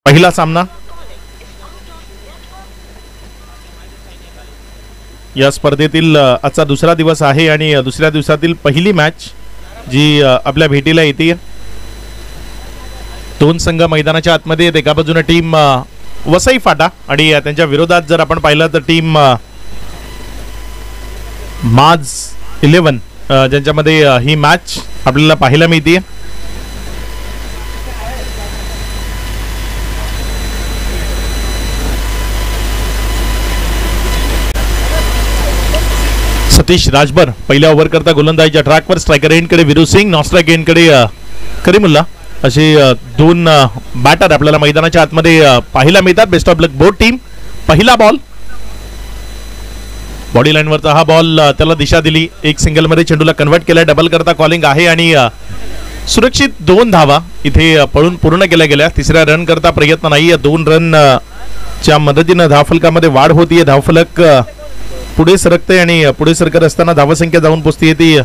पहिला सामना या स्पर्धेतील आजचा दुसरा दिवस आहे आणि दुसऱ्या दिवसातील पहिली मॅच जी आपल्या भेटीला येते. दोन संघ मैदानाच्या आतमध्ये आहेत. एका बाजूने टीम वसई फाटा आणि त्यांच्या विरोधात जर आपण पाहिलं तर टीम माज 11 ज्यांच्यामध्ये ही मॅच आपल्याला पाहायला मिळते. सतीश राजभर पहिल्या ओव्हर करता गोलंदाजीच्या ट्रॅकवर. स्ट्रायकर एंडकडे विरू सिंग, नॉन स्ट्राईक एंडकडे करीमुल्ला असे दोन बॅटर आपल्याला मैदानाच्या आतमध्ये पाहायला मिळतात. Best of luck both team. पहिला बॉल बॉडी लाईनवरचा हा बॉल त्याला दिशा दिली. एक सिंगल मध्ये चेंडूला कन्वर्ट केलाय. डबल करता कॉलिंग आहे आणि सुरक्षित 2 धावा इथे पळून पूर्ण केल्या गेल्या. तिसऱ्या रन करता प्रयत्न नाही. 2 रन च्या मदतीनं धावफलकामध्ये वाढ होतीये. धावफलक पुढे सरकते आणि पुढे सरकत असताना धावसंख्या जाऊन पोहोचते ती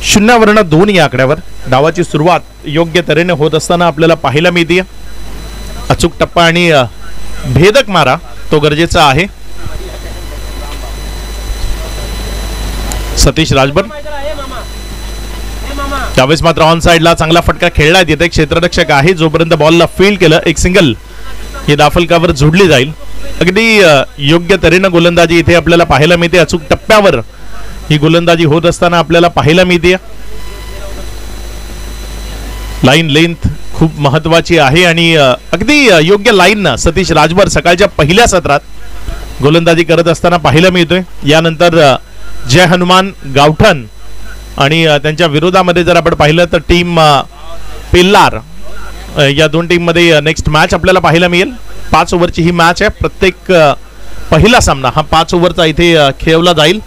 0-2 या आकड्यावर. डावाची सुरुवात योग्य तऱ्हेने होत असताना आपल्याला पाहायला मिळते. अचूक टप्पा आणि भेदक मारा तो गरजेचा आहे. सतीश राजभर त्यावेळेस मात्र ऑन साइडला चांगला फटका खेळण्यात येते. क्षेत्ररक्षक आहे. जोपर्यंत बॉलला फील्ड केलं एक सिंगल ही धावफलकावर जोडली जाईल. अगदी योग्य तऱ्हेनं गोलंदाजी इथे आपल्याला पाहायला मिळते. अचूक टप्प्यावर ही गोलंदाजी होत असताना आपल्याला पाहायला मिळते. लाईन लेंथ खूप महत्वाची आहे आणि अगदी योग्य लाईन सतीश राजभर सकाळच्या पहिल्या सत्रात गोलंदाजी करत असताना पाहायला मिळतोय. यानंतर जय हनुमान गावठण आणि त्यांच्या विरोधामध्ये जर आपण पाहिलं तर टीम पेल्लार या दोन टीम मध्ये नेक्स्ट मॅच आपल्याला पाहायला मिळेल. 5 ओव्हरची ही मॅच आहे. प्रत्येक पहिला सामना हा 5 ओव्हरचा इथे खेळवला जाईल.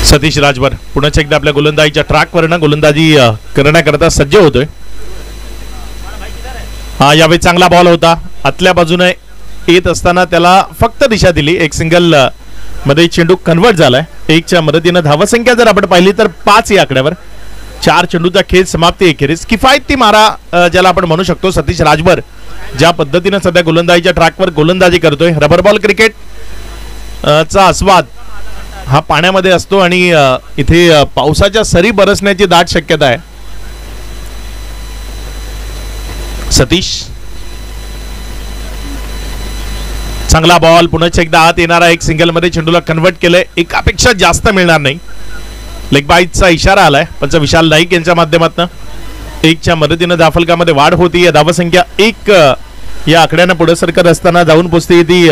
सतीश राजभर पुन्हा एकदा आपल्या गोलंदाजीच्या ट्रॅकवरनं गोलंदाजी करण्याकरता सज्ज होतोय. हा यावेळी चांगला बॉल होता. आतल्या बाजूने येत असताना त्याला फक्त दिशा दिली. एक सिंगल मध्ये चेंडू कन्वर्ट झालाय. 1च्या मदतीनं धावसंख्या जर आपण पाहिली तर 5 या आकड्यावर. 4 चेंडूचा खेळ समाप्ती एखेरीस. किफायती मारा ज्याला आपण म्हणू शकतो. सतीश राजभर ज्या पद्धतीने सध्या गोलंदाजीच्या ट्रॅकवर गोलंदाजी करतोय. रबर बॉल क्रिकेट चा आस्वाद हा पाण्यामध्ये असतो आणि इथे पावसाच्या सरी बरसण्याची दाट शक्यता आहे. सतीश चांगला बॉल. पुन्हा एकदा आत येणारा एक सिंगल मध्ये चेंडूला कन्वर्ट केलंय. एकापेक्षा जास्त मिळणार नाही. लेग बाईटचा इशारा आलाय पंच विशाल नाईक यांच्या माध्यमातून. 1च्या मदतीनं धावफलकामध्ये वाढ होती. धावसंख्या 1 या आकड्यानं पुढे सरकत असताना जाऊन पोहोचते ती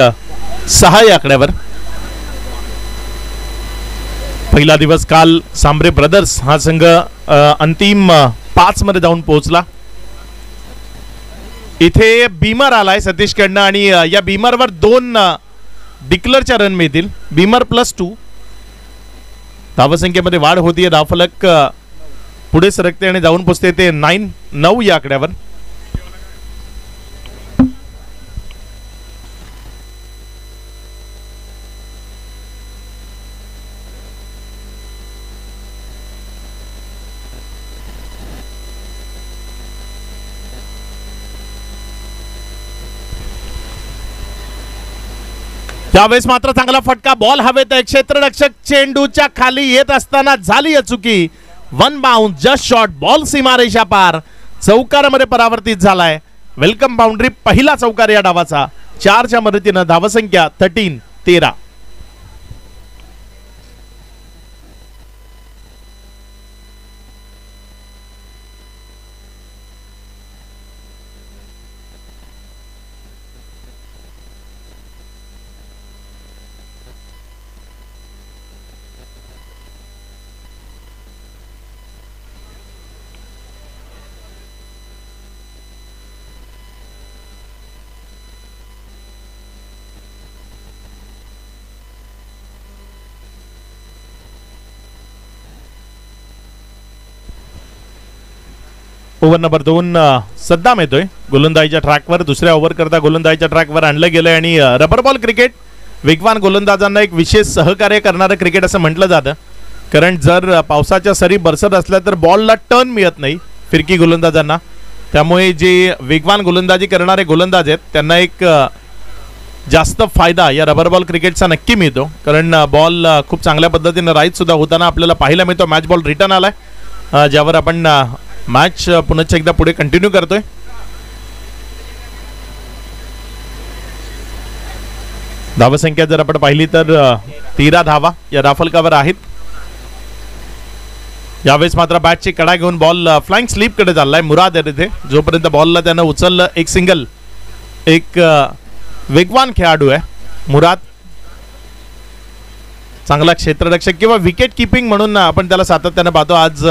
6 या आकड्यावर. पहिला दिवस काल सांबरे ब्रदर्स हा संघ अंतिम 5 मध्ये जाऊन पोहोचला. इथे बीमर आलाय सतीश कडनं आणि या बीमरवर 2 डिक्लरच्या रन मिळतील. बीमर +2. धावसंख्येमध्ये वाढ होतीये. धावफलक पुढे सरकते आणि जाऊन पोहोचते ते 9 या आकड्यावर. त्यावेळेस मात्र चांगला फटका. बॉल हवेत आहे. क्षेत्ररक्षक चेंडूच्या खाली येत असताना झाली चुकी. 1 बाउंस जस्ट शॉट. बॉल सीमारेषा पार. चौकारामध्ये परावर्तित झालाय. Welcome boundary. पहिला चौकार या डावाचा. 4च्या मदतीनं धावसंख्या 13. ओव्हर नंबर 2 सद्दाम येतोय गोलंदाजीच्या ट्रॅकवर. दुसऱ्या ओव्हर करता गोलंदाजीच्या ट्रॅकवर आणलं गेलंय आणि रबर बॉल क्रिकेट वेगवान गोलंदाजांना एक विशेष सहकार्य करणारं क्रिकेट असं म्हटलं जातं, कारण जर पावसाच्या सरी बरसत असल्या तर बॉलला टर्न मिळत नाही फिरकी गोलंदाजांना. त्यामुळे जे वेगवान गोलंदाजी करणारे गोलंदाज आहेत त्यांना एक जास्त फायदा या रबर बॉल क्रिकेटचा नक्की मिळतो, कारण बॉल खूप चांगल्या पद्धतीनं राईट सुद्धा होताना आपल्याला पाहायला मिळतो. मॅच बॉल रिटर्न आलाय, ज्यावर आपण मॅच पुन्हा एकदा पुढे कंटिन्यू करतोय. धावसंख्या जर आपण पाहिली तर 13 धावा या राफलकावर आहेत. यावेळेस मात्र बॅटची कडा घेऊन बॉल फ्लाइंग स्लीप कडे चाललाय मुराद इथे. जोपर्यंत बॉलला त्यानं उचललं एक सिंगल. एक वेगवान खेळाडू आहे मुराद, चांगला क्षेत्ररक्षक किंवा विकेट किपिंग म्हणून आपण त्याला सातत्यानं पाहतो. आज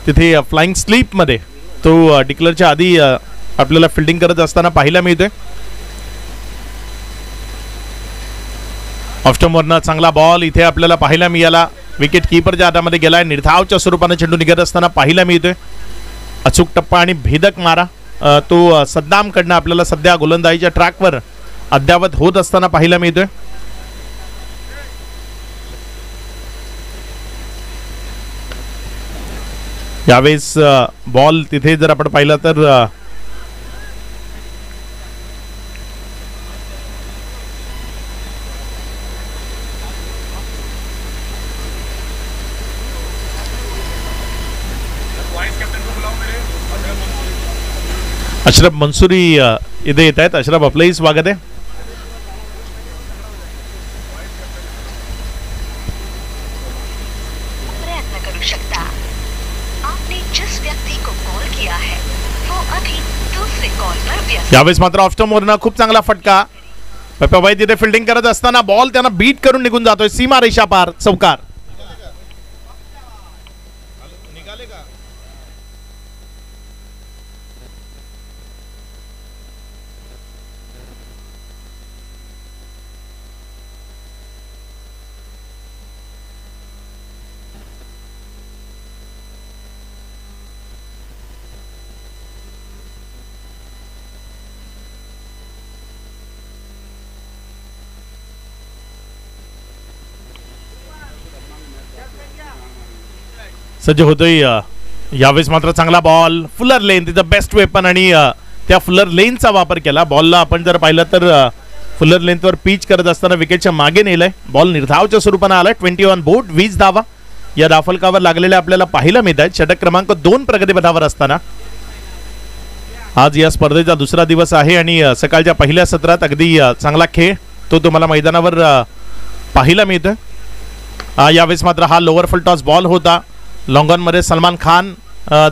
तिथे फ्लाइंग स्लीप मध्ये तो डिक्लेअरच्या आधी आपल्याला फिल्डिंग करत असताना पाहायला मिळतोय. ऑफस्टंपवरनं चांगला बॉल इथे आपल्याला पाहायला मिळाला. विकेट किपरच्या हातामध्ये गेलाय. निर्धावच्या स्वरूपाने चेंडू निघत असताना पाहायला मिळतोय. अचूक टप्पा आणि भेदक मारा तो सद्दामकडनं आपल्याला सध्या गोलंदाजीच्या ट्रॅकवर अद्यावत होत असताना पाहायला मिळतोय. यावेळेस बॉल तिथे जर आपण पाहिलं तर अशरफ मंसूरी इथे येत आहेत. अशरफ आपलंही स्वागत आहे. प्रयत्न करू शकता. आपने जिस व्यक्ति को कॉल किया है वो अभी दूसरे कॉल पर व्यस्त. यावेळेस मात्र ऑफस्टंपवरनं खूप चांगला फटका. पप्पाबाई तिथे फिल्डिंग करत असताना बॉल त्यांना बीट करून निघून जातोय सीमा रेषा पार. चौकार. सज्ज होतोय. यावेळेस मात्र चांगला बॉल फुलर लेन तिथं बेस्ट वेपन आणि त्या फुलर लेनचा वापर केला. बॉलला आपण जर पाहिलं तर फुलर लेनवर पिच करत असताना विकेटच्या मागे नेलंय. बॉल निर्धावच्या स्वरूपाने आलाय. 21 बोर्ड 20 धावा या राफलकावर लागलेल्या आपल्याला पाहायला मिळत आहेत. षटक क्रमांक 2 प्रगतीपथावर असताना आज या स्पर्धेचा दुसरा दिवस आहे आणि सकाळच्या पहिल्या सत्रात अगदी चांगला खेळ तो तुम्हाला मैदानावर पाहायला मिळतोय. यावेळेस मात्र हा लोअर फुल टॉस बॉल होता. लॉंगॉन मध्ये सलमान खान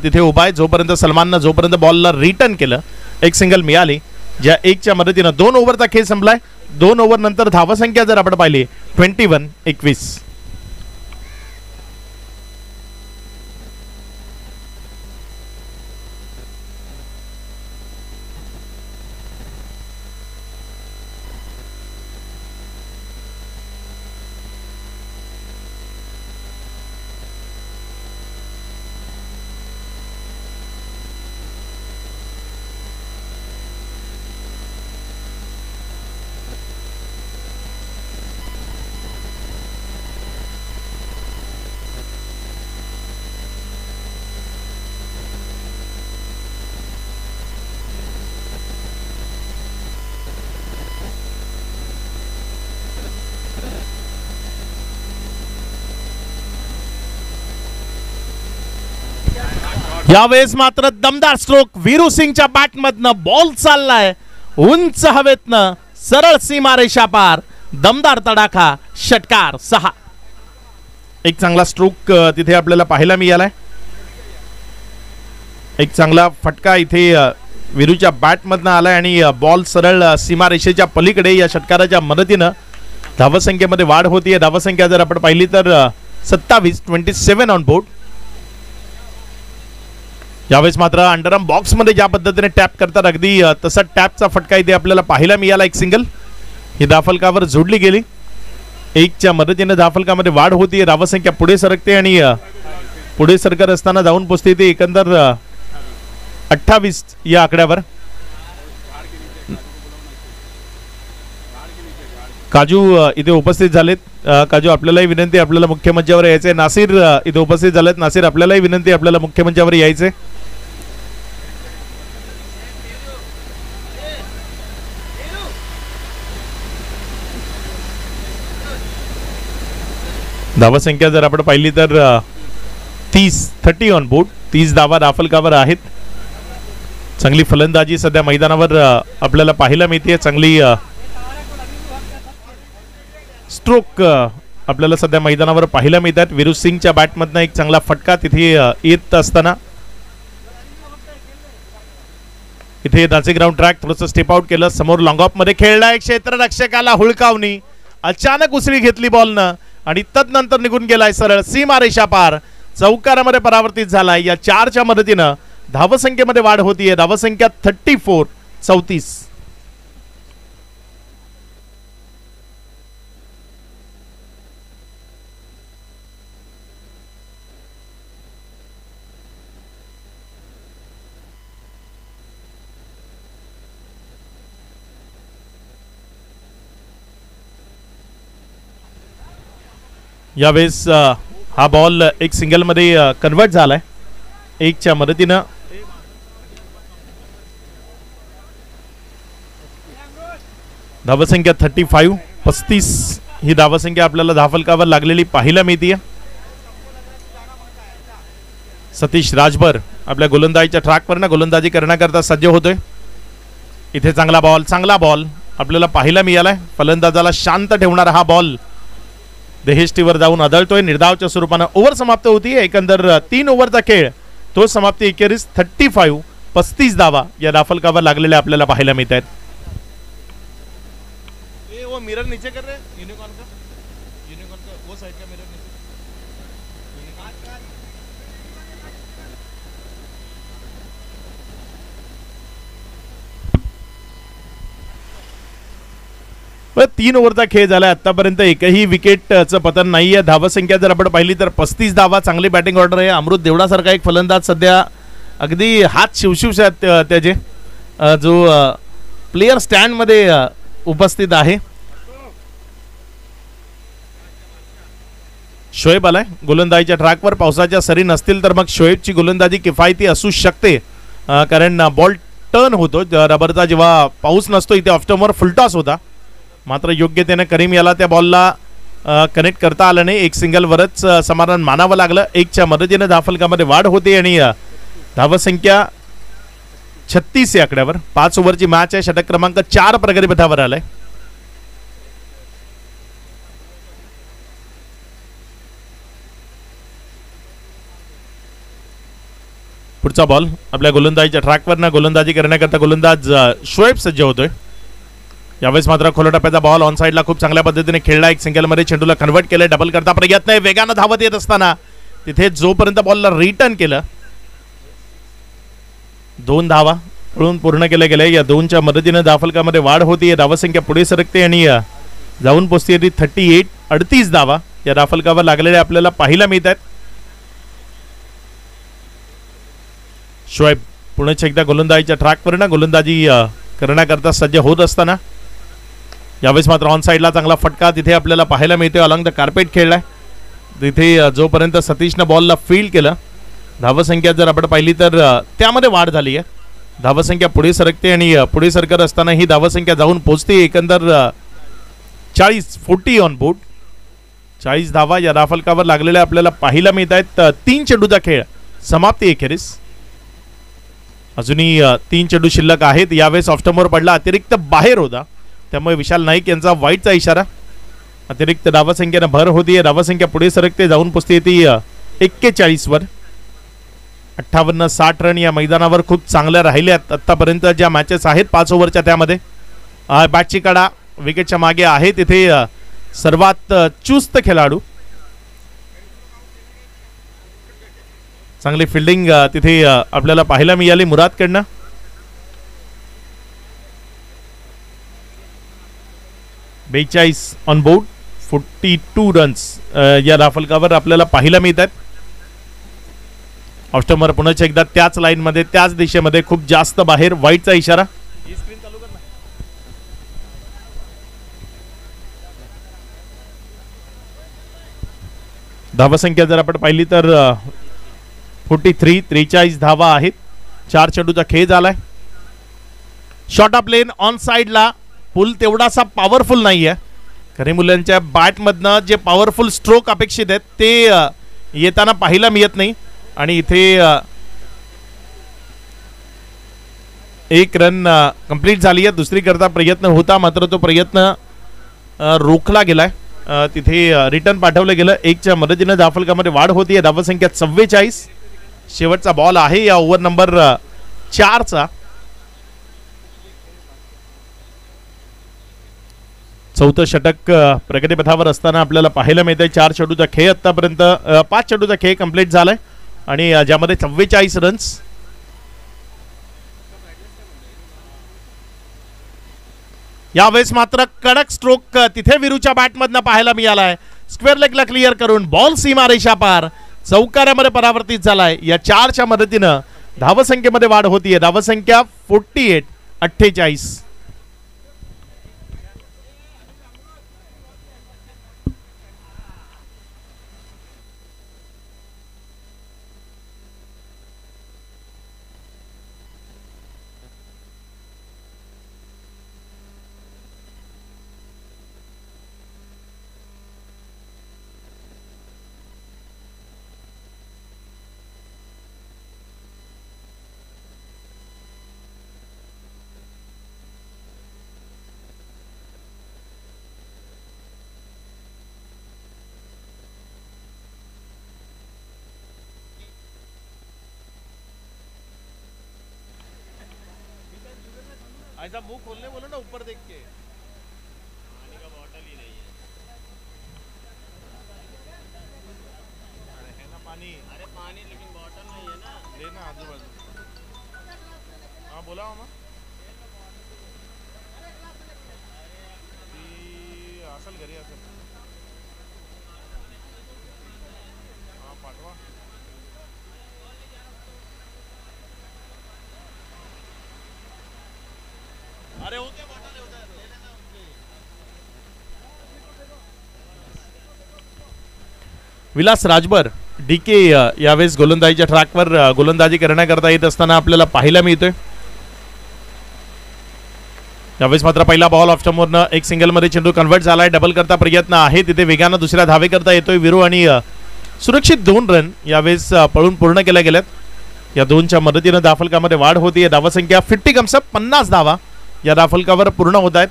तिथे उभा आहे. जोपर्यंत बॉलला रिटर्न केलं एक सिंगल मिळाली, ज्या एकच्या मदतीनं 2 ओव्हरचा खेळ संपलाय. 2 ओव्हर नंतर धावसंख्या जर आपण पाहिली 21-21. यावेळेस मात्र दमदार स्ट्रोक वीरू सिंगच्या बॅटमधनं बॉल चाललाय उंच हवेतनं सरळ सीमारेषा पार. दमदार तडाखा. षटकार 6. एक चांगला स्ट्रोक तिथे आपल्याला पाहायला मिळालाय. एक चांगला फटका इथे वीरूच्या बॅटमधनं आलाय आणि बॉल सरळ सीमारेषेच्या पलीकडे या षटकाराच्या मदतीनं धावसंख्येमध्ये वाढ होतीये. धावसंख्या जर आपण पाहिली तर 27 ऑन बोर्ड. यावेळेस मात्र अंडरआर्म बॉक्स मध्ये ज्या पद्धतीने टॅप करतात अगदी तसा टॅपचा फटका इथे आपल्याला पाहायला मिळाला. एक सिंगल ही धाफलकावर जोडली गेली. 1च्या मदतीने धाफलकामध्ये वाढ होती. धावसंख्या पुढे सरकते आणि पुढे सरकत असताना जाऊन पोहोचते ती एकंदर 28 या आकड्यावर. काजू इथे उपस्थित झालेत. काजू आपल्यालाही विनंती, आपल्याला मुख्य मंचावर यायचे. नासिर इथे उपस्थित झालेत. नासिर आपल्यालाही विनंती, आपल्याला मुख्य मंचावर यायचे. धावसंख्या जर आपण पाहिली तर 30 ऑन बोर्ड. 30 धावा राफलकावर आहेत. चांगली फलंदाजी सध्या मैदानावर आपल्याला पाहायला मिळते. चांगली स्ट्रोक आपल्याला सध्या मैदानावर पाहायला मिळतात. विरुज सिंगच्या बॅटमधनं एक चांगला फटका तिथे येत असताना इथे नाशिक ग्राउंड ट्रॅक थोडंसं स्टेप आउट केलं. समोर लॉंग ऑफ मध्ये खेळलाय. क्षेत्ररक्षकाला हुळकावणी. अचानक उसळी घेतली बॉलनं आणि तदनंतर निघून गेलाय सरळ सीमारेषा पार. चौकारामध्ये परावर्तित झालाय. या 4च्या मदतीनं धावसंख्येमध्ये वाढ होतीये. धावसंख्या 34. यावेळेस हा बॉल एक सिंगल मध्ये कन्वर्ट झालाय. 1च्या मदतीनं धावसंख्या 35 ही धावसंख्या आपल्याला धावफलकावर लागलेली पाहायला मिळते. सतीश राजभर आपल्या गोलंदाजीच्या ट्रॅकवर गोलंदाजी करण्याकरता सज्ज होतोय. इथे चांगला बॉल आपल्याला पाहायला मिळालाय. फलंदाजाला शांत ठेवणारा हा बॉल देहेष्टीवर जाऊन आदळतोय. निर्धावच्या स्वरूपानं ओव्हर समाप्त होती. एकंदर 3 ओव्हरचा खेळ तो समाप्ती एकेरीस 35 धावा या राफलकावर लागलेल्या आपल्याला पाहायला मिळत आहेत. मिरर नीचे कर रहे यूनिकॉर्न का वो साइड का मिरर नीचे. 3 ओव्हरचा खेळ झाला. आतापर्यंत एकही विकेटचं पतन नाहीये. धावसंख्या जर आपण पाहिली तर 35 धावा. चांगली बॅटिंग ऑर्डर आहे. अमृत देवडासारखा एक फलंदाज सध्या अगदी हात शिवशिवसे आहेत त्याचे, जो प्लेयर स्टँड मध्ये उपस्थित आहे. शोएब आलाय गोलंदाजीच्या ट्रॅकवर. पावसाच्या सरी नसतील तर मग शोएबची गोलंदाजी किफायती असू शकते, कारण बॉल टर्न होतो रबरचा जेव्हा पाऊस नसतो. इथे ऑफ्टमवर फुलटॉस होता, मात्र योग्यतेने करीम याला त्या बॉलला कनेक्ट करता आलं नाही. एक सिंगलवरच समाधान मानावं लागलं. 1च्या मदतीने धावफलकामध्ये वाढ होते आणि धावसंख्या 36 या आकड्यावर. 5 ओव्हरची मॅच आहे. षटक क्रमांक 4 प्रगतीपथावर आलाय. पुढचा बॉल आपल्या गोलंदाजीच्या ट्रॅकवर गोलंदाजी करण्याकरता गोलंदाज शोएब सज्ज होतोय. यावेळेस मात्र खोला टप्प्याचा बॉल ऑन साइडला खूप चांगल्या पद्धतीने खेळला. एक सिंगलमध्ये चेंडूला कन्वर्ट केलंय. डबल करता प्रयत्न आहे. वेगानं धावत येत असताना तिथे जोपर्यंत बॉलला रिटर्न केलं 2 धावा पळून पूर्ण केल्या गेल्या. या 2च्या मदतीने धावफलकामध्ये वाढ होती. धावसंख्या पुढे सरकते आणि जाऊन पोहोचते 38 धावा या धावफलकावर लागलेल्या आपल्याला पाहायला मिळतात. शोएब पुण्याच्या एकदा गोलंदाजीच्या ट्रॅकवर गोलंदाजी करण्याकरता सज्ज होत असताना यावेळेस मात्र ऑन साइडला चांगला फटका तिथे आपल्याला पाहायला मिळतोय. अलॉंग द कार्पेट खेळलाय तिथे. जोपर्यंत सतीशनं बॉलला फील्ड केलं धावसंख्या जर आपण पाहिली तर त्यामध्ये वाढ झाली आहे. धावसंख्या पुढे सरकते आणि पुढे सरकत असताना ही धावसंख्या जाऊन पोहोचते एकंदर 40 ऑन बोर्ड. 40 धावा या धावफलकावर लागलेल्या आपल्याला पाहायला मिळत आहेत. 3 चेंडूचा खेळ समाप्ती एखेरीस. अजूनही 3 चेंडू शिल्लक आहेत. यावेळेस ऑफ्टमोर पडला, अतिरिक्त बाहेर होता, त्यामुळे विशाल नाईक यांचा वाईटचा इशारा. अतिरिक्त धावसंख्येनं भर होतीये. धावसंख्या पुढे सरकते, जाऊन पोचते ती 41 वर. 58-60 रन या मैदानावर खूप चांगल्या राहिल्यात आतापर्यंत ज्या मॅचेस आहेत 5 ओव्हरच्या. त्यामध्ये बॅटची कडा विकेटच्या मागे आहे. तिथे सर्वात चुस्त खेळाडू. चांगली फिल्डिंग तिथे आपल्याला पाहायला मिळाली मुरादकडनं. बेचाळीस ऑन बोर्ड. 42 रन्स या धावफलकावर आपल्याला पाहायला मिळतात. ऑस्टमर पुन्हा एकदा त्याच लाईन मध्ये त्याच दिशेमध्ये खूप जास्त बाहेर. वाईटचा इशारा. धावसंख्या जर आपण पाहिली तर 43 धावा आहेत. 4 चेंडूचा खेळ झालाय. शॉर्ट ऑफ लेन ऑन साइडला. पूल तेवढासा पॉवरफुल नाहीये. खरे मुलांच्या बॅटमधनं जे पॉवरफुल स्ट्रोक अपेक्षित आहेत ते येताना पाहायला मिळत नाही. आणि इथे एक रन कंप्लीट झाली आहे. दुसरी करता प्रयत्न होता मात्र तो प्रयत्न रोखला गेलाय. तिथे रिटर्न पाठवलं गेलं. 1च्या मदतीनं धावफलकामध्ये वाढ होतीये. धावसंख्या 44. शेवटचा बॉल आहे या ओव्हर नंबर 4चा. चौथं षटक प्रगतीपथावर असताना आपल्याला पाहायला मिळतंय. 4 चेंडूचा खेळ आतापर्यंत 5 चेंडूचा खेळ कंप्लीट झालाय आणि ज्यामध्ये 44 रन्स. यावेळेस मात्र कडक स्ट्रोक तिथे विरूच्या बॅटमधनं पाहायला मिळालाय. स्क्वेअर लेगला क्लिअर करून बॉल सीमारेषा पार चौकारामध्ये परावर्तित झालाय. या 4च्या मदतीनं धावसंख्येमध्ये वाढ होतीये. धावसंख्या 48. ऐसा मुंह खोलने बोलो ना ऊपर देख के. पानी का बॉटल ही नहीं है. अरे है ना पानी. अरे पानी लेकिन बॉटल नहीं है ना. लेना आजू बाजू. हाँ बोला मामा. असल घरी असल. हाँ पाठवा. अरे होते बॉटल है उधर ले लेना उनके. विलास राजभर डीके यावेळेस गोलंदाजीच्या ट्रॅकवर गोलंदाजी करण्याकरता येत असताना आपल्याला पाहायला मिळतोय. यावेळेस मात्र पहिला बॉल ऑफ स्टंपवरनं एक सिंगलमध्ये चेंडू कन्वर्ट झालाय. डबल करता प्रयत्न आहे. तिथे वेगानं दुसऱ्या धावे करता येतोय विरू आणि सुरक्षित 2 रन यावेळेस पळून पूर्ण केल्या गेल्यात. या 2च्या मदतीनं धावफलकामध्ये वाढ होतीये. धावसंख्या 50 धावा या धावफलकावर पूर्ण होत आहेत.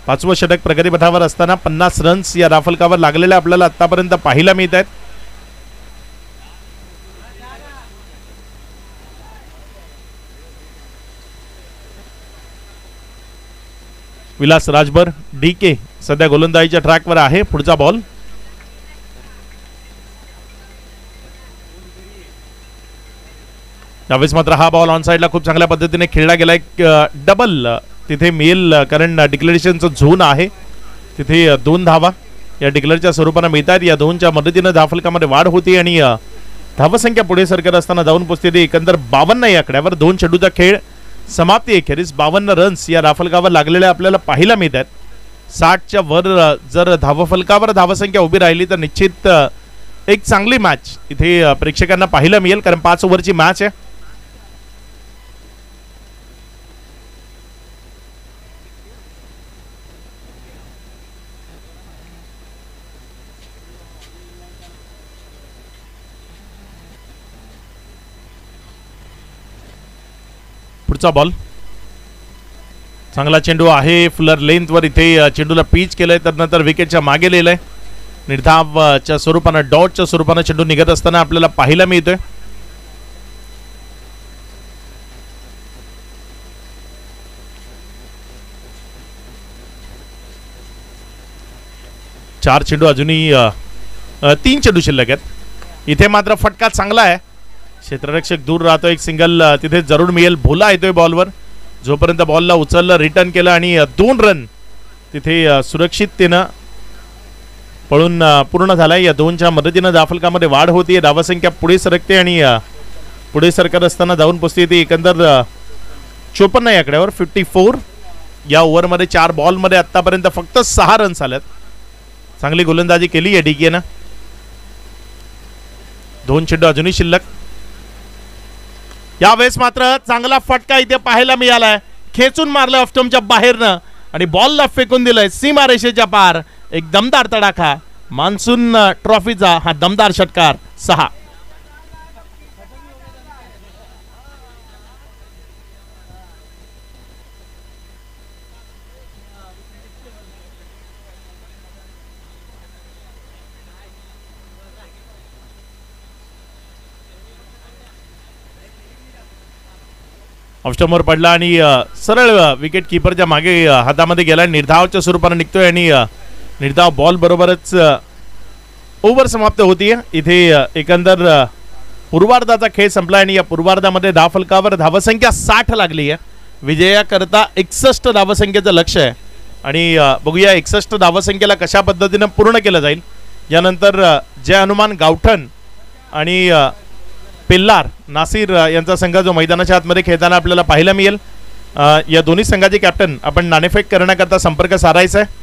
5वं षटक प्रगतीपथावर असताना 50 रन्स या धावफलकावर लागलेल्या आपल्याला आतापर्यंत पाहायला मिळत आहेत. विलास राजभर डीके सध्या गोलंदाजीच्या ट्रॅकवर आहे. पुढचा बॉल. यावेळेस मात्र हा बॉल ऑन साइडला खूप चांगल्या पद्धतीने खेळला गेला. एक डबल तिथे मिळेल कारण डिक्लेरेशनचं झोन आहे. तिथे 2 धावा या डिक्लेअरच्या स्वरूपाने मिळतात. या 2च्या मदतीनं धावफलकामध्ये वाढ होती आणि धावसंख्या पुढे सरकत असताना जाऊन पोहोचते एकंदर 52 या आकड्यावर. 2 चेंडूचा खेळ समाप्ती अखेरीस 52 रन्स या धावफलकावर लागलेल्या आपल्याला पाहायला मिळतात. 60च्या वर जर धावफलकावर धावसंख्या उभी राहिली तर निश्चित एक चांगली मॅच इथे प्रेक्षकांना पाहायला मिळेल कारण 5 ओव्हरची मॅच आहे. पुढचा बॉल. चांगला चेंडू आहे. फुलर लेंथवर इथे चेंडूला पिच केलंय तर नंतर विकेटच्या मागे लिहिलंय. निर्धावच्या स्वरूपानं डॉटच्या स्वरूपानं चेंडू निघत असताना आपल्याला पाहायला मिळतोय. चार चेंडू अजूनही 3 चेंडू शिल्लक आहेत. इथे मात्र फटका चांगला आहे. क्षेत्ररक्षक दूर राहतो. एक सिंगल तिथे जरूर मिळेल. भोला येतोय बॉलवर. जोपर्यंत बॉलला उचललं रिटर्न केलं आणि 2 रन तिथे सुरक्षिततेनं पळून पूर्ण झालाय. या 2च्या मदतीनं धावफलकामध्ये वाढ होतीये. धावसंख्या पुढे सरकते आणि पुढे सरकत असताना जाऊन पोहोचते ती एकंदर 54 या आकड्यावर. 54 या ओव्हरमध्ये 4 बॉलमध्ये आतापर्यंत फक्त 6 रन्स आल्यात. चांगली गोलंदाजी केली आहे डीकेनं. 2 चेंडू अजूनही शिल्लक. यावेळेस मात्र चांगला फटका इथे पाहायला मिळालाय. खेचून मारलं ऑफस्टंपच्या बाहेरनं आणि बॉलला फेकून दिलंय सीमारेषेच्या पार. एक दमदार तडाखा. मान्सून ट्रॉफीचा हा दमदार षटकार. 6. ऑफस्टंपवर पडला आणि सरळ विकेट किपरच्या मागे हातामध्ये गेला. निर्धावाच्या स्वरूपाने निघतोय आणि निर्धाव बॉल बरोबरच ओव्हर समाप्त होतीये. इथे एकंदर पूर्वार्धाचा खेळ संपला आणि या पूर्वार्धामध्ये धावफलकावर धावसंख्या 60 लागली आहे. विजयाकरता 61 धावसंख्येचं लक्ष आहे आणि बघूया 61 धावसंख्येला कशा पद्धतीनं पूर्ण केलं जाईल. यानंतर जय हनुमान गावठण आणि पिल्लार नासिर यांचा संघ जो मैदानाच्या आतमध्ये खेळताना आपल्याला पाहायला मिळेल. या दोन्ही संघाचे कॅप्टन आपण नाणेफेक करण्याकरता संपर्क साधायचा आहे.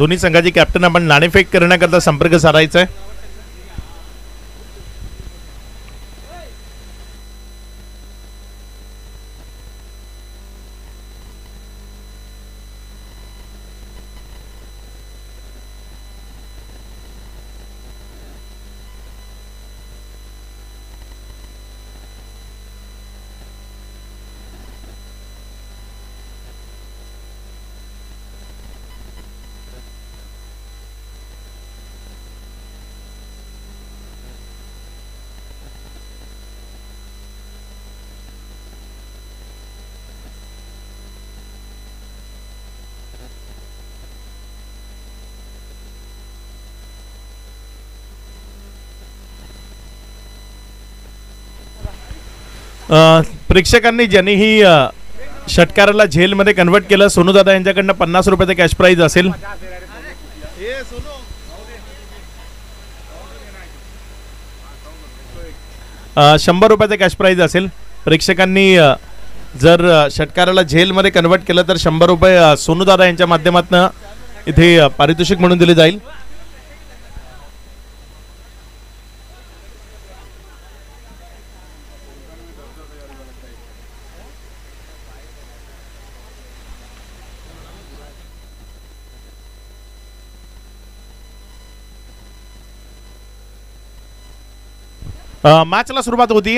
दोन्ही संघाचे कॅप्टन आपण नाणेफेक करण्याकरता संपर्क साधायचा आहे. प्रेक्षकांनी ज्यांनी ही षटकाराला झेलमध्ये कन्वर्ट केलं, सोनूदादा यांच्याकडनं 50 रुपयाचं कॅश प्राइज असेल. ₹100 कॅश प्राइज असेल. प्रेक्षकांनी जर षटकाराला झेलमध्ये कन्वर्ट केलं तर ₹100 सोनूदादा यांच्या माध्यमातून इथे पारितोषिक म्हणून दिले जाईल. मॅचला सुरुवात होती.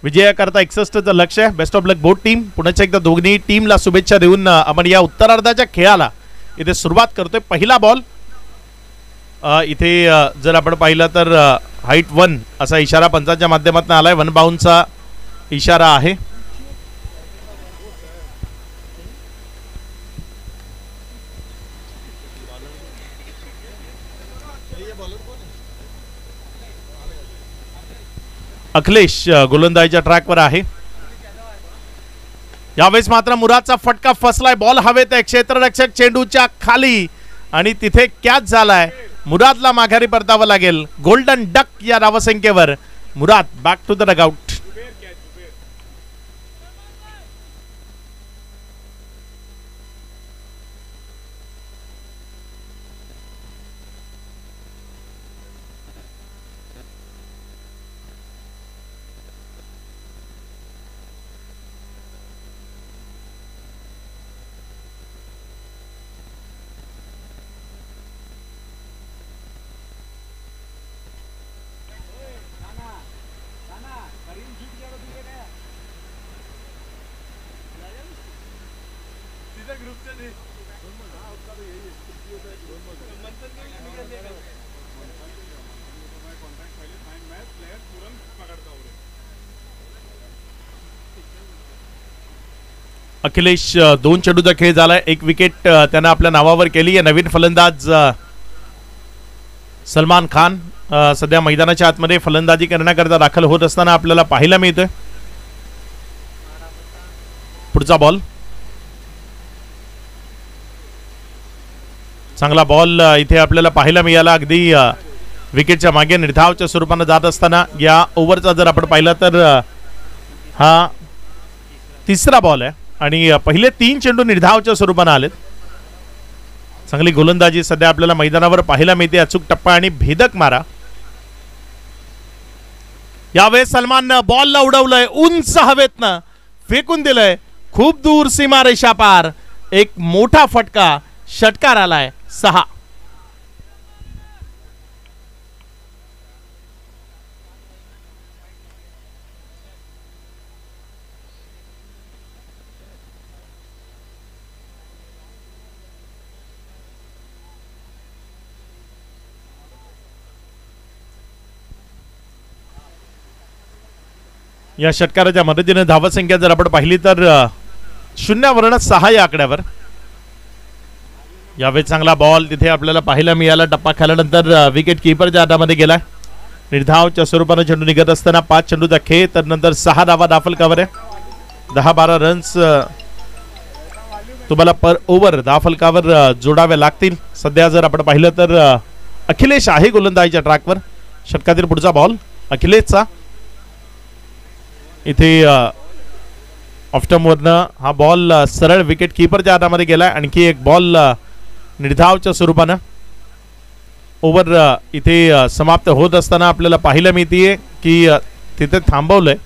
विजयाकरता 61चं लक्ष आहे. Best of luck both team. पुण्याच्या एकदा दोन्ही टीमला शुभेच्छा देऊन आपण या उत्तरार्धाच्या खेळाला इथे सुरुवात करतोय. पहिला बॉल इथे जर आपण पाहिलं तर हाईट 1 असा इशारा पंचांच्या माध्यमातून आलाय. 1 बाउंडचा इशारा आहे. अखिलेश गोलंदाजीच्या ट्रॅकवर आहे. यावेळेस मात्र मुरादचा फटका फसलाय. बॉल हवेत आहे. क्षेत्ररक्षक चेंडूच्या खाली आणि तिथे कॅच झालाय. मुरादला माघारी परतावं लागेल. गोल्डन डक या धावसंख्येवर Murad back to the dugout. Akhilesh 2 चेंडूचा खेळ झालाय. 1 विकेट त्यानं आपल्या नावावर केली. नवीन फलंदाज सलमान खान सध्या मैदानाच्या आतमध्ये फलंदाजी करण्याकरता दाखल होत असताना आपल्याला पाहायला मिळतोय. पुढचा बॉल चांगला बॉल इथे आपल्याला पाहायला मिळाला. अगदी विकेटच्या मागे निर्धावच्या स्वरूपाने जात असताना या ओव्हरचा जर आपण पाहिला तर हा तिसरा बॉल आहे आणि पहिले 3 चेंडू निर्धावच्या स्वरूपाने आलेत. चांगली गोलंदाजी सध्या आपल्याला मैदानावर पाहायला मिळते. अचूक टप्पा आणि भेदक मारा. यावेळेस सलमाननं बॉलला उडवलंय. उंच हवेतनं फेकून दिलंय. खूप दूर सीमारेषा पार. एक मोठा फटका. षटकार आलाय. 6. या षटकाराच्या मदतीने धावसंख्या जर आपण पाहिली तर 0 6 या आकड्यावर. यावेळी चांगला बॉल तिथे आपल्याला पाहायला मिळाला. टप्पा खाल्यानंतर विकेट किपरच्या हातामध्ये गेलाय. निर्धावच्या स्वरूपाने चेंडू निघत असताना 5 चेंडूचा खेळ. तर नंतर 6 धावा दाखल कव्हर आहे. 10-12 रन्स तुम्हाला पर ओव्हर धावफलकावर जोडावे लागतील. सध्या जर आपण पाहिलं तर अखिलेश आहे गोलंदाजीच्या ट्रॅकवर. षटकातील पुढचा बॉल अखिलेशचा. इथे ऑफ्टमवरनं हा बॉल सरळ विकेट किपरच्या हातामध्ये गेलाय. आणखी एक बॉल निर्धावच्या स्वरूपानं ओव्हर इथे समाप्त होत असताना आपल्याला पाहायला मिळते की तिथे थांबवलंय.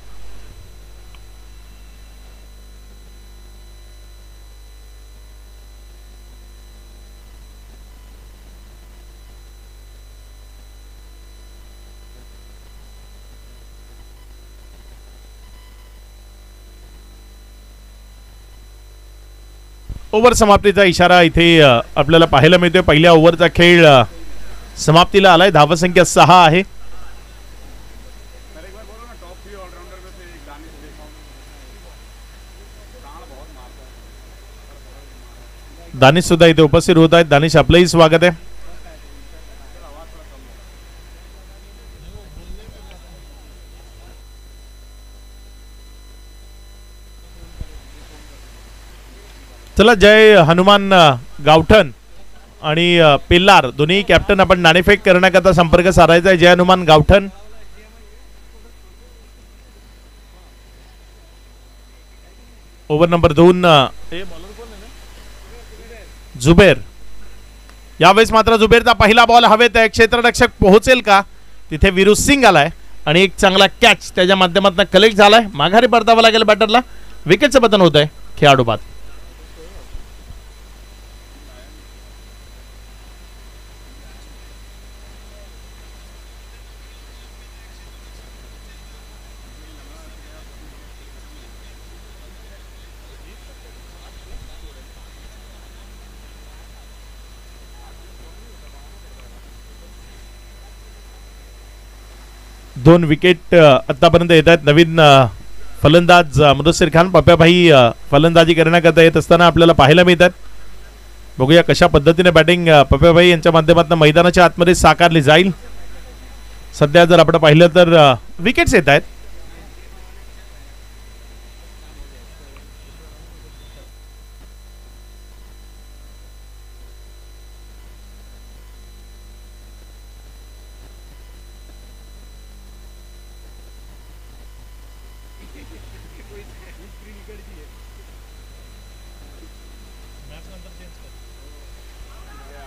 ओव्हर समाप्तीचा इशारा इथे आपल्याला पाहायला मिळतोय. पहिल्या ओव्हरचा खेळ समाप्तीला आलाय. धावसंख्या 6 आहे. दानिश सुद्धा इथे उपस्थित होत आहेत. दानिश आपलंही स्वागत आहे. चला, जय हनुमान गावठण आणि पेल्लार दोन्ही कॅप्टन आपण नाणेफेक करण्याकरता संपर्क साधायचा आहे. जय हनुमान गावठण, ओव्हर नंबर 2 जुबेर. यावेळेस मात्र जुबेरचा पहिला बॉल हवेत आहे. क्षेत्ररक्षक पोहोचेल का तिथे? विरू सिंग आलाय आणि एक चांगला कॅच त्याच्या माध्यमातून कलेक्ट झालाय. माघारी परतावं लागेल बॅटरला. विकेटचं पतन होत आहे. खेळाडू बाद. दोन विकेट आतापर्यंत येत आहेत. नवीन फलंदाज मुदस्सिर खान, पप्प्याभाई फलंदाजी करण्याकरता येत असताना आपल्याला पाहायला मिळतात. बघूया कशा पद्धतीने बॅटिंग पप्प्याभाई यांच्या माध्यमातून मैदानाच्या आतमध्ये साकारली जाईल. सध्या जर आपण पाहिलं तर विकेट्स येत आहेत.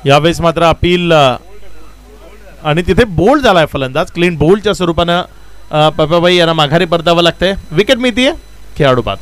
यावेळेस मात्र अपील आणि तिथे बोल्ड झालाय फलंदाज. क्लीन बोल्डच्या स्वरूपानं पप्प्याभाई यांना माघारी परतावं लागतंय. विकेट मिळतीये. खेळाडू बाद.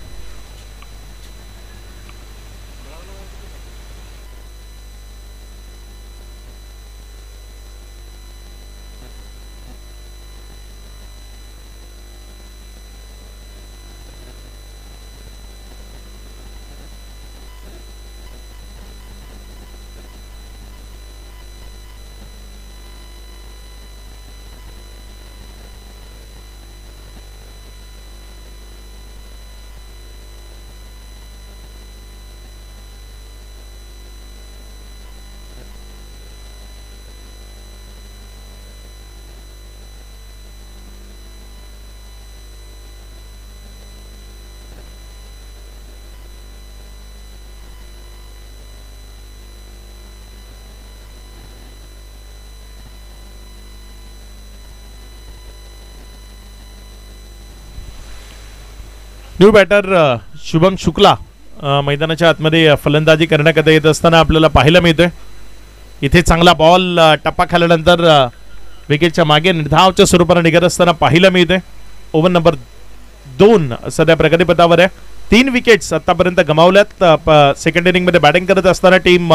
न्यू बॅटर शुभम शुक्ला मैदानाच्या आतमध्ये फलंदाजी करण्याकरता येत असताना आपल्याला पाहायला मिळतोय. इथे चांगला बॉल टप्पा खाल्यानंतर विकेटच्या मागे निर्धावच्या स्वरूपाने निघत असताना पाहायला मिळतोय. ओव्हर नंबर 2 सध्या प्रगतीपथावर आहे. 3 विकेट्स आतापर्यंत गमावल्यात. सेकंड इनिंग मध्ये बॅटिंग करत असताना टीम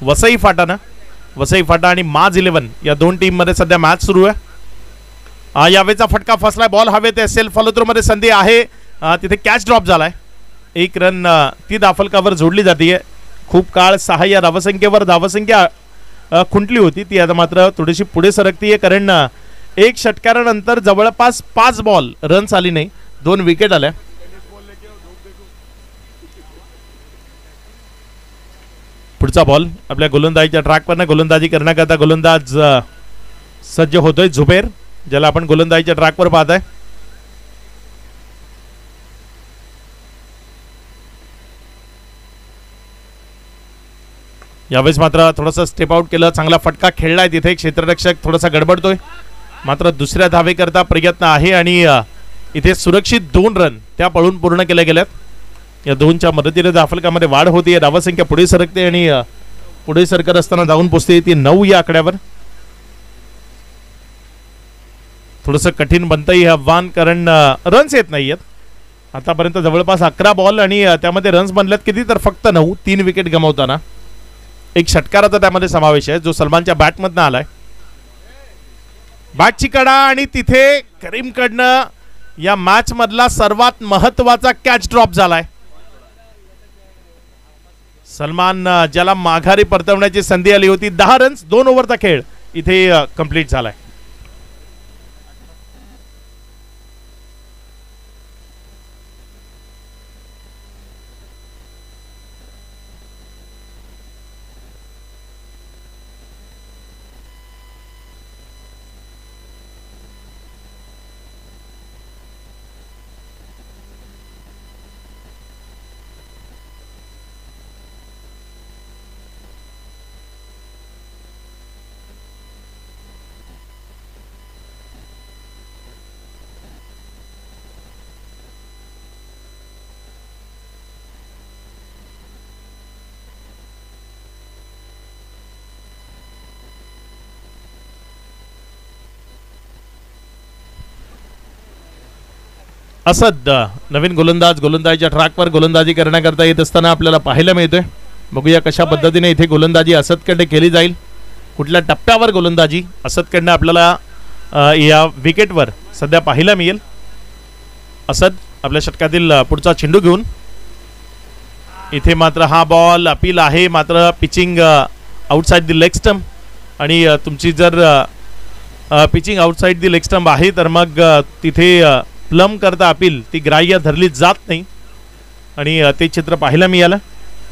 वसई फाटा आणि माज 11 या दोन टीम मध्ये सध्या मॅच सुरू आहे. यावेळेचा फटका फसलाय. बॉल हवेत आहे. सेल्फ फॉलो थ्रू मध्ये संधी आहे. तिथे कॅच ड्रॉप झालाय. 1 रन ती धाफलकावर जोडली जाते. खूप काळ 6 या धावसंख्येवर धावसंख्या खुंटली होती. ती आता मात्र थोडीशी पुढे सरकतीये, कारण 1 षटकारानंतर जवळपास 5 बॉल रन्स आली नाही. 2 विकेट आल्या. पुढचा बॉल आपल्या गोलंदाजीच्या ट्रॅकवरनं गोलंदाजी करण्याकरता गोलंदाज सज्ज होतोय. झुबेर, ज्याला आपण गोलंदाजीच्या ट्रॅकवर पाहताय. यावेळेस मात्र थोडासा स्टेप आउट केलं. चांगला फटका खेळलाय. तिथे क्षेत्ररक्षक थोडासा गडबडतोय. मात्र दुसऱ्या धावेकरता प्रयत्न आहे आणि इथे सुरक्षित 2 रन त्या पळून पूर्ण केल्या गेल्यात. या 2च्या मदतीने धाफलकामध्ये वाढ होती. धावसंख्या पुढे सरकते आणि पुढे सरकत असताना जाऊन पोचते ती 9 या आकड्यावर. थोडंसं कठीण बनतं हे आव्हान, कारण रन्स येत नाहीयेत. आतापर्यंत जवळपास 11 बॉल आणि त्यामध्ये रन्स बनल्यात किती, तर फक्त 9. 3 विकेट गमावताना एक षटकाराचा त्यामध्ये समावेश आहे जो सलमानच्या बॅटमधनं आलाय. बॅटची कडा आणि तिथे करीमकडनं या मॅच मधला सर्वात महत्वाचा कॅच ड्रॉप झालाय. सलमान ज्याला माघारी परतवण्याची संधी आली होती. 10 रन्स 2 ओव्हरचा खेळ इथे कंप्लीट झालाय. असद नवीन गोलंदाजीच्या ट्रॅकवर गोलंदाजी करण्याकरता येत असताना आपल्याला पाहायला मिळतोय. बघूया कशा पद्धतीने इथे गोलंदाजी असदकडे केली जाईल, कुठल्या टप्प्यावर गोलंदाजी असदकडनं आपल्याला या विकेटवर सध्या पाहायला मिळेल. असद आपल्या षटकातील पुढचा चेंडू घेऊन इथे मात्र हा बॉल अपील आहे, मात्र pitching outside the leg stump आणि तुमची जर pitching outside the leg stump आहे तर मग तिथे प्लम करता अपील ती ग्राह्य धरली जात नाही आणि ते चित्र पाहायला मिळालं.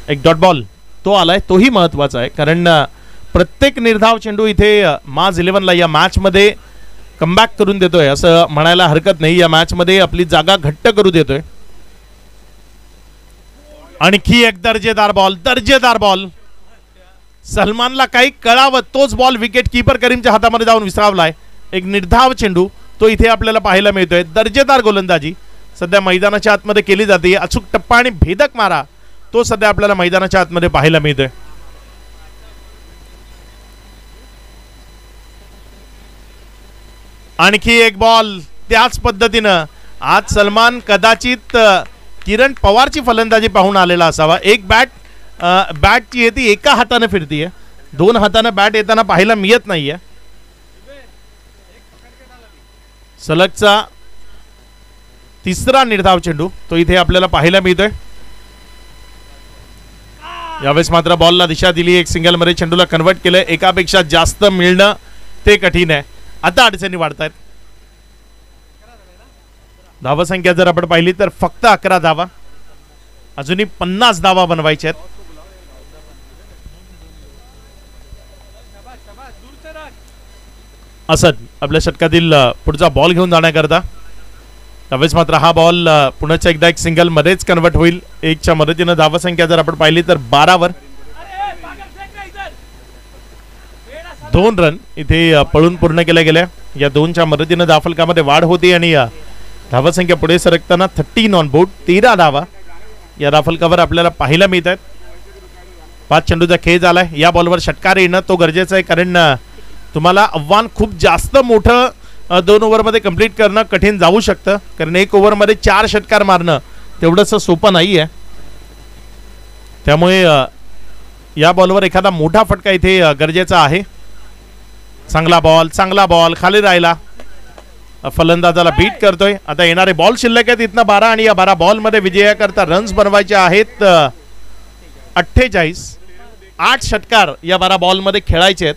एक डॉट बॉल तो आलाय, तोही महत्वाचा आहे कारण प्रत्येक निर्धाव चेंडू इथे माज 11ला या मॅच मध्ये कमबॅक करून देतोय असं म्हणायला हरकत नाही. या मॅच मध्ये आपली जागा घट्ट करू देतोय. आणखी एक दर्जेदार बॉल सलमानला काही कळावं तोच बॉल विकेट कीपर करीमच्या हातामध्ये जाऊन विसरावलाय. एक निर्धाव चेंडू तो इथे आपल्याला पाहायला मिळतोय. दर्जेदार गोलंदाजी सध्या मैदानाच्या आतमध्ये केली जाते. अचूक टप्पा आणि भेदक मारा तो सध्या आपल्याला मैदानाच्या आतमध्ये पाहायला मिळतोय. आणखी एक बॉल त्याच पद्धतीनं. आज सलमान कदाचित किरण पवारची फलंदाजी पाहून आलेला असावा. एक बॅटची ती एका हाताने फिरतीये, 2 हाताने बॅट येताना पाहायला मिळत नाहीये. सलगचा तिसरा निर्धाव चेंडू तो इथे आपल्याला पाहायला मिळतोय. यावेळेस मात्र बॉलला दिशा दिली, एक सिंगल मध्ये चेंडूला कन्वर्ट केलंय. एकापेक्षा जास्त मिळणं ते कठीण आहे. आता अडचणी वाढतायत. धावसंख्या जर आपण पाहिली तर फक्त 11 धावा, अजूनही 50 धावा बनवायच्या आहेत. असद आपल्या षटकातील पुढचा बॉल घेऊन जाण्याकरता. त्यावेळेस मात्र हा बॉल पुन्हा एकदा एक सिंगल मध्येच कन्वर्ट होईल. 1च्या मदतीनं धावसंख्या जर आपण पाहिली तर 12 वर 2 रन इथे पळून पूर्ण केल्या गेल्या. या 2च्या मदतीनं धावफलकामध्ये वाढ होती आणि धावसंख्या पुढे सरकताना 13 ऑन बोर्ड 13 धावा या धावफलकावर आपल्याला पाहायला मिळत आहेत. 5 चेंडूचा खेळ झालाय. या बॉलवर षटकार येणं तो गरजेचं आहे कारण तुम्हाला आव्हान खूप जास्त मोठं 2 ओव्हरमध्ये कंप्लीट करणं कठीण जाऊ शकतं कारण 1 ओव्हरमध्ये 4 षटकार मारणं तेवढंसं सोपं नाही आहे. त्यामुळे या बॉलवर एखादा मोठा फटका इथे गरजेचा आहे. चांगला बॉल खाली राहिला, फलंदाजाला बीट करतोय. आता येणारे बॉल शिल्लक आहेत इथनं 12 आणि या 12 बॉलमध्ये विजयाकरता रन्स बनवायचे आहेत 48. 8 षटकार या 12 बॉलमध्ये खेळायचे आहेत.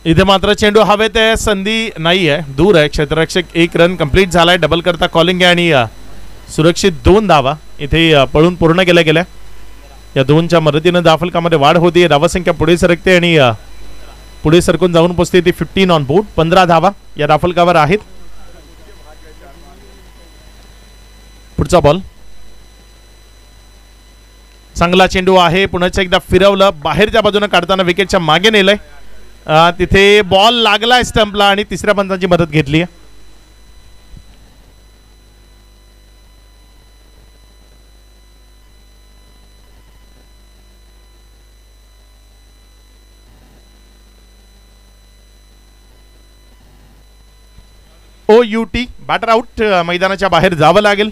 इथे मात्र चेंडू हवेत आहे, संधी नाही आहे, दूर आहे. क्षेत्ररक्षक 1 रन कंप्लीट झालाय. डबल करता कॉलिंग आहे आणि सुरक्षित 2 धावा इथे पळून पूर्ण केल्या गेल्या. या दोनच्या मदतीनं धावफलकामध्ये वाढ होती. धावसंख्या पुढे सरकते आणि पुढे सरकून जाऊन पोहोचते ती 15 ऑन बोर्ड. 15 धावा या धावफलकावर आहेत. पुढचा बॉल, चांगला चेंडू आहे. पुन्हा एकदा फिरवलं, बाहेरच्या बाजूने काढताना विकेटच्या मागे नेलंय. तिथे बॉल लागलाय स्टंपला आणि तिसऱ्या पंचांची मदत घेतली आहे. OUT batter out. मैदानाच्या बाहेर जावं लागेल.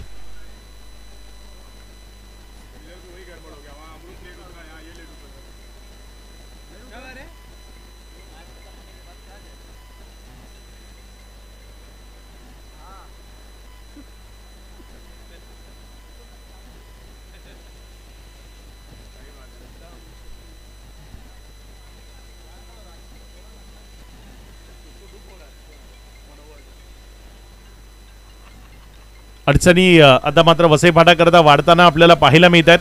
अडचणी आता मात्र वसई फाटा करता वाढताना आपल्याला पाहायला मिळत आहेत.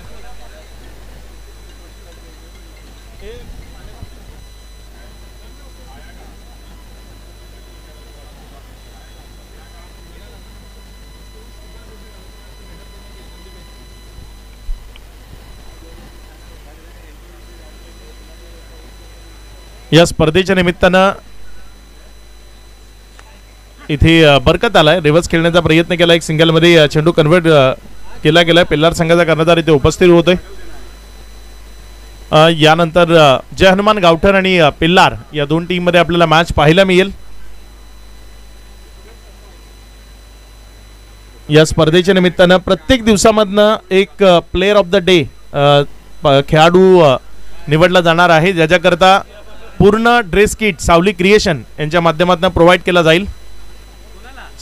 या स्पर्धेच्या निमित्तानं इथे बरकत आलाय. रिव्हर्स खेळण्याचा प्रयत्न केला. एक सिंगल मध्ये चेंडू कन्वर्ट केला गेलाय. पेल्लार संघाचा कर्णधार इथे उपस्थित होतोय. यानंतर जय हनुमान गावठण आणि पिल्लार या दोन टीम मध्ये आपल्याला मॅच पाहायला मिळेल. या स्पर्धेच्या निमित्तानं प्रत्येक दिवसामधनं एक प्लेयर ऑफ द डे खेळाडू निवडला जाणार आहे, ज्याच्याकरता पूर्ण ड्रेस किट सावली क्रिएशन यांच्या माध्यमातून प्रोव्हाइड केला जाईल.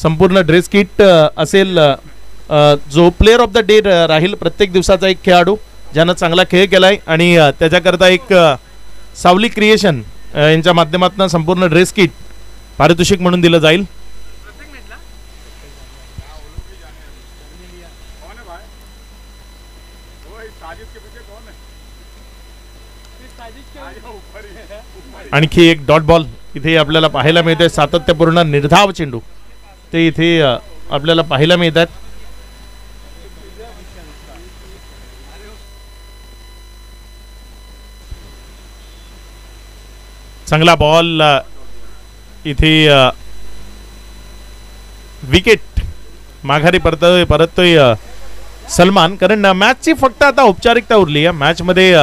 संपूर्ण ड्रेस किट असेल. जो प्लेयर ऑफ द डे राहील प्रत्येक दिवसाचा एक खेळाडू ज्यानं चांगला खेळ केलाय आणि त्याच्याकरता एक सावली क्रिएशन यांच्या माध्यमातून संपूर्ण ड्रेस किट पारितोषिक म्हणून दिलं जाईल. आणखी एक डॉट बॉल इथे आपल्याला पाहायला मिळते. सातत्यपूर्ण निर्धाव चेंडू ते इथे आपल्याला पाहायला मिळतात. चांगला बॉल इथे विकेट माघारी परततोय सलमान. कारण मॅचची फक्त आता औपचारिकता उरली आहे. मॅच मध्ये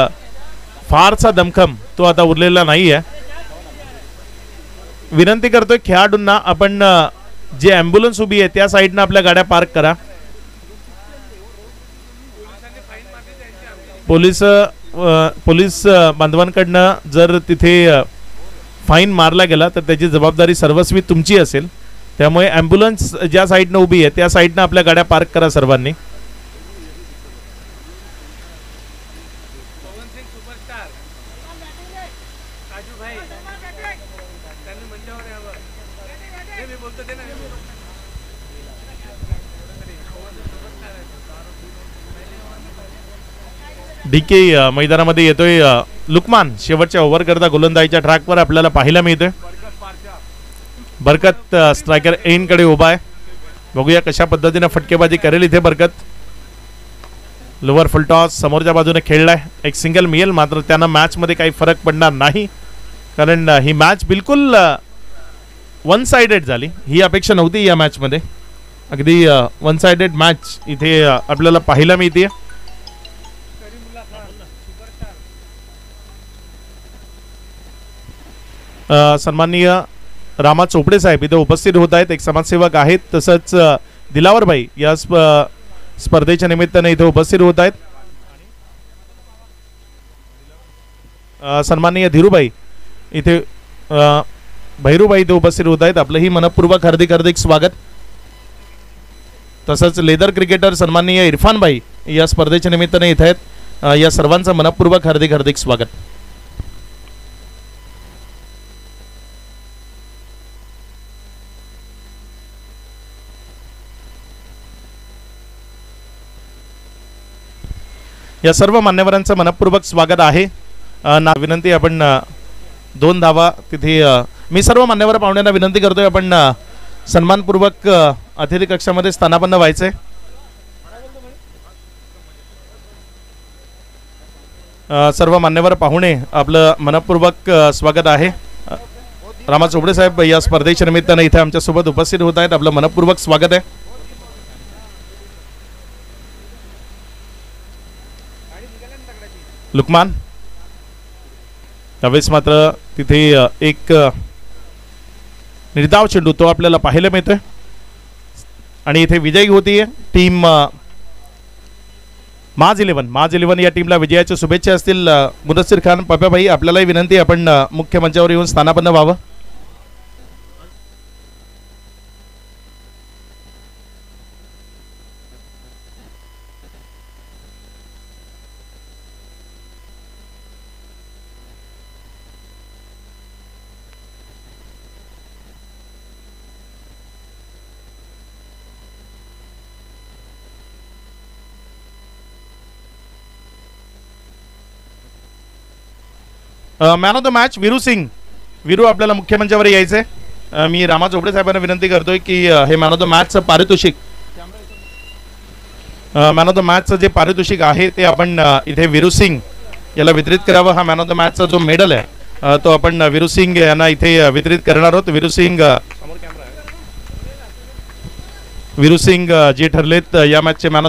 फारसा दमखम तो आता उरलेला नाही आहे. विनंती करतोय खेळाडूंना, आपण जे ॲम्ब्युलन्स उभी आहे त्या साईडनं आपल्या गाड्या पार्क करा. पोलीस बांधवांकडनं जर तिथे फाईन मारला गेला तर त्याची जबाबदारी सर्वस्वी तुमची असेल. त्यामुळे ॲम्ब्युलन्स ज्या साईडनं उभी आहे त्या साईडनं आपल्या गाड्या पार्क करा सर्वांनी. डीके मैदानामध्ये येतोय. लुकमान शेवटच्या ओव्हर करता गोलंदाजीच्या ट्रॅकवर आपल्याला पाहायला मिळतोय. बरकत स्ट्रायकर एन कडे उभा आहे. बघूया कशा पद्धतीने फटकेबाजी करेल इथे बरकत. लोअर फुल टॉस समोरच्या बाजूने खेळलाय. एक सिंगल मिळेल, मात्र त्यांना मॅच मध्ये काही फरक पडणार नाही, कारण ही मॅच बिलकुल वन साइडेड झाली. ही अपेक्षा नव्हती या मॅच मध्ये. अगदी वन साइडेड मॅच इथे आपल्याला पाहायला मिळते. सन्माननीय रामा चोपडे साहेब इथे उपस्थित होत आहेत. एक समाजसेवक आहेत. तसंच दिलावर भाई या स्पर्धेच्या निमित्ताने इथे उपस्थित होत आहेत. सन्माननीय धीरूभाई इथे भैरूभाई इथे उपस्थित होत आहेत. आपलंही मनपूर्वक हार्दिक हार्दिक स्वागत. तसंच लेदर क्रिकेटर सन्माननीय इरफान भाई या स्पर्धेच्या निमित्ताने इथे आहेत. या सर्वांचं मनपूर्वक हार्दिक हार्दिक स्वागत. या सर्व मान्यवरांचं मनपूर्वक स्वागत आहे. विनंती आपण 2 धावा तिथे मी सर्व मान्यवर पाहुण्यांना विनंती करतोय आपण सन्मानपूर्वक अतिथी कक्षामध्ये स्थानापन्न व्हायचे. सर्व मान्यवर पाहुणे आपलं मनपूर्वक स्वागत आहे. रामा चोपडे साहेब या स्पर्धेच्या निमित्तानं इथे आमच्या सोबत उपस्थित होत आहेत. आपलं मनपूर्वक स्वागत आहे. लुकमान त्यावेळेस मात्र तिथे एक निर्धाव चेंडू तो आपल्याला पाहायला मिळतोय आणि इथे विजयी होतीये टीम माज 11 या टीमला विजयाच्या शुभेच्छा असतील. मुदस्सिर खान पप्याभाई आपल्यालाही विनंती आपण मुख्य मंचावर येऊन स्थानापन्न व्हावं. Man of the match Veeru Singh. Veeru आपल्याला मुख्य मंचावर यायचंय. मी रामा चोपडे साहेबांना विनंती करतोय की हे मॅन ऑफ द मॅचचं पारितोषिक मॅन ऑफ द मॅचचं जे पारितोषिक आहे ते आपण इथे वीरू सिंग याला वितरित करावं. हा मॅन ऑफ द मॅचचा जो मेडल आहे तो आपण वीरू सिंग यांना इथे वितरित करणार आहोत. वीरू सिंग जे ठरलेत या मॅचचे मॅन ऑफ